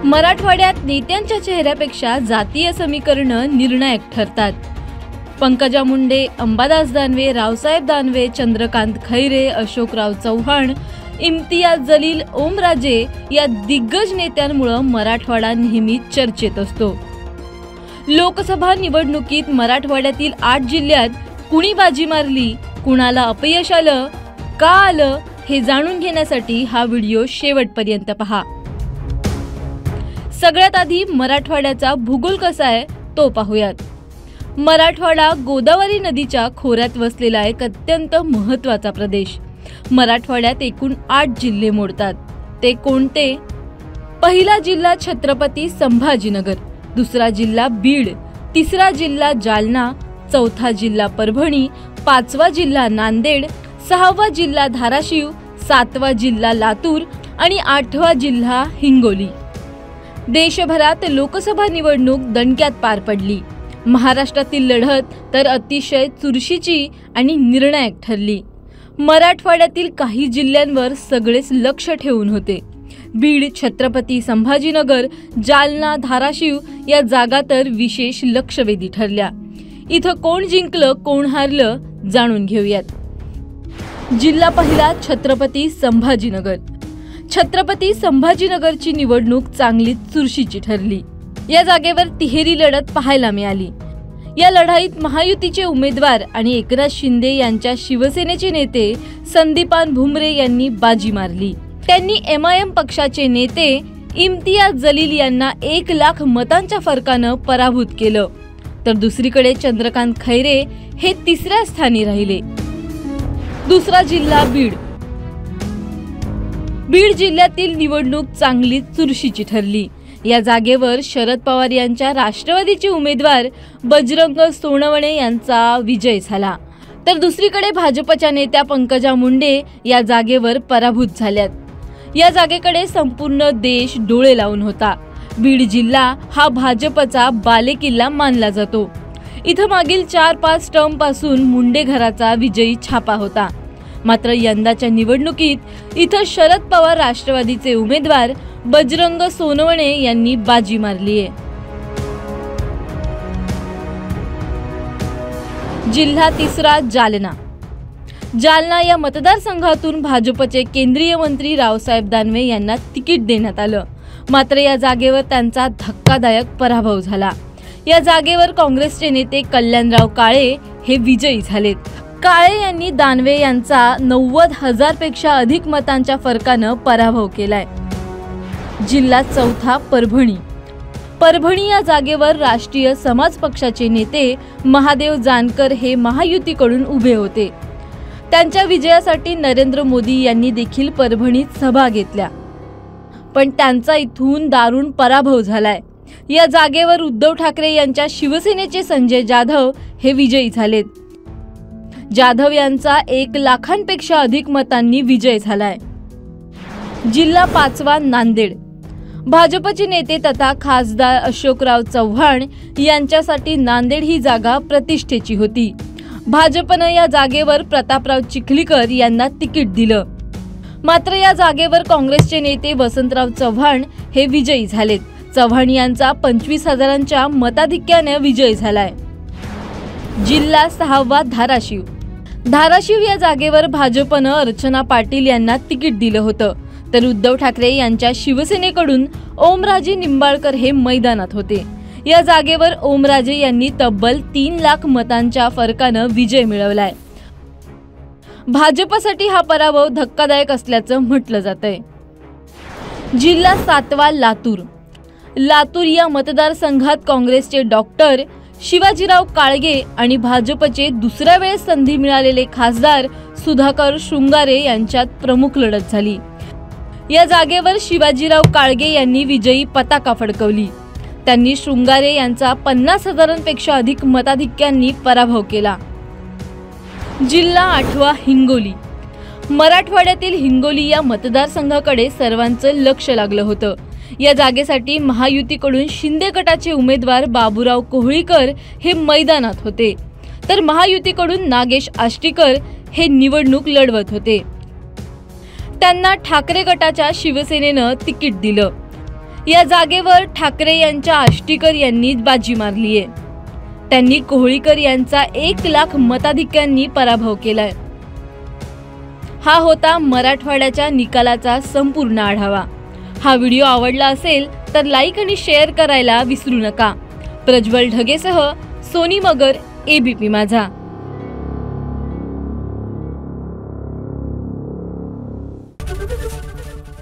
मराठवाड्यात नेत्यांच्या चेहऱ्यापेक्षा जातीय समीकरणं निर्णायक ठरतात। पंकजा मुंडे, अंबादास दानवे, रावसाहेब दानवे, चंद्रकांत खैरे, अशोकराव चव्हाण, इम्तियाज जलील, ओमराजे या दिग्गज नेत्यांमुळे मराठवाडा नेहमीच चर्चेत असतो। लोकसभा निवडणुकीत मराठवाड्यातील 8 जिल्ह्यात कुणी बाजी मारली, कुणाला अपयश आलं, का आलं हे जाणून घेण्यासाठी हा व्हिडिओ शेवटपर्यंत पहा। सगळ्यात आधी मराठवाड्याचा भूगोल कसा आहे तो पाहूयात। मराठवाडा गोदावरी नदीच्या खोऱ्यात वसलेला एक अत्यंत महत्त्वाचा प्रदेश। मराठवाड्यात एकूण 8 जिल्हे मोडतात। ते कोणते? पहिला जिल्हा छत्रपती संभाजीनगर, दुसरा जिल्हा बीड, तिसरा जिल्हा जालना, चौथा जिल्हा परभणी, पाचवा जिल्हा नांदेड, सहावा जिल्हा धाराशिव, सातवा जिल्हा लातूर आणि 8वा जिल्हा हिंगोली। देशभरात लोकसभा निवडणूक दणक्यात पार पडली। महाराष्ट्रातील लढत तर अतिशय चुरशीची आणि निर्णायक ठरली। मराठवाड्यातील काही जिल्ह्यांवर सगळेच लक्ष ठेवून होते। बीड, छत्रपती संभाजीनगर, जालना, धाराशिव या जागा तर विशेष लक्षवेधी ठरल्या। इथं कोण जिंकलं, कोण हारलं जाणून घेऊयात। जिल्हा पहिला छत्रपती संभाजीनगर। छत्रपती संभाजीनगरची निवडणूक चांगलीच चुरशीची ठरली। या जागेवर तिहेरी लढत पाहायला मिळाली। या लढाईत महायुतीचे उमेदवार आणि एकनाथ शिंदे यांच्या शिवसेनेचे नेते संदीपान भुमरे यांनी बाजी मारली। त्यांनी MIM पक्षाचे नेते इम्तियाज जलील यांना 1 लाख मतांच्या फरकानं पराभूत केलं, तर दुसरीकडे चंद्रकांत खैरे हे 3ऱ्या स्थानी राहिले। दुसरा जिल्हा बीड। बीड जिल्ह्यातील निवडणूक चांगली चुरशीची ठरली। या जागेवर शरद पवार यांच्या राष्ट्रवादीचे उमेदवार बजरंग सोनवणे यांचा विजय झाला, तर दुसरीकडे भाजपच्या नेत्या पंकजा मुंडे या जागेवर पराभूत झाल्यात। या जागेकडे संपूर्ण देश डोळे लावून होता। बीड जिल्हा हा भाजपचा बालेकिल्ला मानला जातो। इथं मागील 4-5 टर्म पासून मुंडे घराचा विजयी छापा होता। मात्र यंदाच्या निवडणुकीत इथं शरद पवार राष्ट्रवादीचे उमेदवार बजरंग सोनवणे यांनी बाजी मारली आहे। जिल्हा तिसरा जालना। जालना या मतदारसंघातून भाजपचे केंद्रीय मंत्री रावसाहेब दानवे यांना तिकीट देण्यात आलं, मात्र या जागेवर त्यांचा धक्कादायक पराभव झाला। या जागेवर काँग्रेसचे नेते कल्याणराव काळे हे विजयी झालेत। काळे यांनी दानवे यांचा 90,000 पेक्षा अधिक मतांच्या फरकानं पराभव केलाय। जिल्हा चौथा परभणी। परभणी या जागेवर राष्ट्रीय समाज पक्षाचे नेते महादेव जानकर हे महायुतीकडून उभे होते। त्यांच्या विजयासाठी नरेंद्र मोदी यांनी देखील परभणीत सभा घेतल्या, पण त्यांचा इथून दारुण पराभव झालाय। या जागेवर उद्धव ठाकरे यांच्या शिवसेनेचे संजय जाधव हे विजयी झालेत। जाधव यांचा 1 लाखांपेक्षा अधिक मतांनी विजय झालाय। जिल्हा पाचवा नांदेड। भाजपचे नेते तथा खासदार अशोकराव चव्हाण यांच्यासाठी नांदेड ही जागा प्रतिष्ठेची होती। भाजपनं या जागेवर प्रतापराव चिखलीकर यांना तिकीट दिलं, मात्र या जागेवर काँग्रेसचे नेते वसंतराव चव्हाण हे विजयी झालेत। चव्हाण यांचा 25,000च्या मताधिक्याने विजय झालाय। जिल्हा सहावा धाराशिव। धाराशिव या जागेवर भाजपनं अर्चना पाटील यांना तिकीट दिलं होतं, तर उद्धव ठाकरे यांच्या शिवसेनेकडून ओमराजे निंबाळकर हे मैदानात होते। या जागेवर ओमराजे यांनी तब्बल 3 लाख मतांच्या फरकानं विजय मिळवलाय। भाजपसाठी हा पराभव धक्कादायक असल्याचं म्हटलं जातंय। जिल्हा सातवा लातूर। लातूर या मतदारसंघात काँग्रेसचे डॉक्टर शिवाजीराव काळगे आणि भाजपचे दुसऱ्या वेळेस संधी मिळालेले खासदार सुधाकर शृंगारे यांच्यात प्रमुख लढत झाली। या जागेवर शिवाजीराव काळगे यांनी विजयी पताका फडकवली। त्यांनी शृंगारे यांचा 50,000पेक्षा अधिक मताधिक्यांनी पराभव केला। जिल्हा आठवा हिंगोली। मराठवाड्यातील हिंगोली या मतदारसंघाकडे सर्वांचं लक्ष लागलं होतं। या जागेसाठी महायुतीकडून शिंदे गटाचे उमेदवार बाबूराव कोहळीकर हे मैदानात होते, तर महायुतीकडून नागेश आष्टीकर हे निवडणूक लढवत होते। त्यांना ठाकरे गटाच्या शिवसेनेनं तिकीट दिलं। या जागेवर ठाकरे यांच्या आष्टीकर यांनीच बाजी मारलीये। त्यांनी कोहळीकर यांचा 1,00,000 मताधिक्यांनी पराभव केलाय। हा होता मराठवाड्याच्या निकालाचा संपूर्ण आढावा। हा व्हिडिओ आवडला असेल तर लाईक आणि शेअर करायला विसरू नका। प्रज्वल ढगेसह सोनी मगर, एबीपी माझा।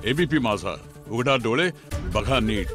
एबीपी माझा, उघडा डोळे बघा नीट।